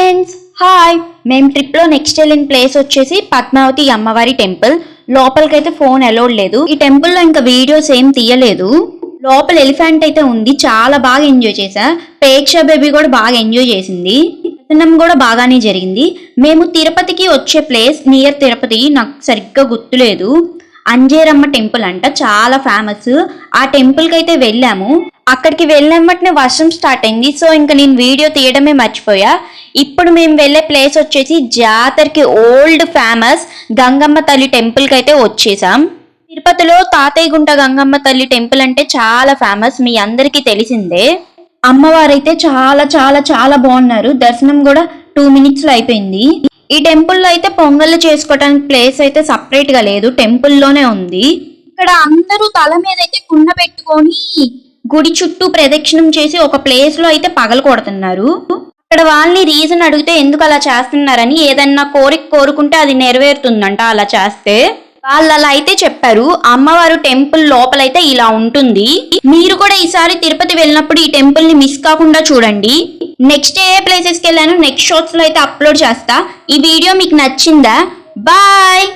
Friends hi మేము ట్రిప్లో next వెళ్ళిన ప్లేస్ వచ్చేసి పద్మావతి అమ్మవారి టెంపుల్. లోపలికైతే ఫోన్ అలౌడ్ లేదు. ఈ టెంపుల్లో ఇంకా వీడియోస్ ఏం తీయలేదు. లోపల ఎలిఫెంట్ అయితే ఉంది, చాలా బాగా ఎంజాయ్ చేశా. ప్రేక్ష బేబీ కూడా బాగా ఎంజాయ్ చేసింది. దర్శనం కూడా బాగానే జరిగింది. మేము తిరుపతికి వచ్చే ప్లేస్ నియర్ తిరుపతి, నాకు సరిగ్గా గుర్తులేదు. అంజేరమ్మ టెంపుల్ అంట, చాలా ఫేమస్. ఆ టెంపుల్కి అయితే వెళ్ళాము. అక్కడికి వెళ్ళినమ్మటనే వర్షం స్టార్ట్ అయింది. సో ఇంకా నేను వీడియో తీయడమే మర్చిపోయా. ఇప్పుడు మేము వెళ్ళే ప్లేస్ వచ్చేసి జాతరకి ఓల్డ్ ఫేమస్ గంగమ్మ తల్లి టెంపుల్కి అయితే వచ్చేసాం. తిరుపతిలో తాతయ్య గుంట గంగమ్మ తల్లి టెంపుల్ అంటే చాలా ఫేమస్, మీ అందరికీ తెలిసిందే. అమ్మవారైతే చాలా చాలా చాలా బాగున్నారు. దర్శనం కూడా 2 minutes లో అయిపోయింది. ఈ టెంపుల్లో అయితే పొంగళ్ళు చేసుకోవడానికి ప్లేస్ అయితే సపరేట్ గా లేదు, టెంపుల్లోనే ఉంది. ఇక్కడ అందరూ తల మీద అయితే కుండ పెట్టుకొని గుడి చుట్టూ ప్రదక్షిణం చేసి ఒక ప్లేస్ లో అయితే పగలు కొడుతున్నారు. అక్కడ వాళ్ళని రీజన్ అడిగితే ఎందుకు అలా చేస్తున్నారని, ఏదన్నా కోరిక కోరుకుంటే అది నెరవేరుతుందంట అలా చేస్తే. వాళ్ళు అలా అయితే చెప్పారు. అమ్మవారు టెంపుల్ లోపలైతే ఇలా ఉంటుంది. మీరు కూడా ఈసారి తిరుపతి వెళ్ళినప్పుడు ఈ టెంపుల్ ని మిస్ కాకుండా చూడండి. నెక్స్ట్ ఏ ప్లేసెస్కి వెళ్ళాను నెక్స్ట్ షార్ట్స్ లో అయితే అప్లోడ్ చేస్తా. ఈ వీడియో మీకు నచ్చిందా? బాయ్.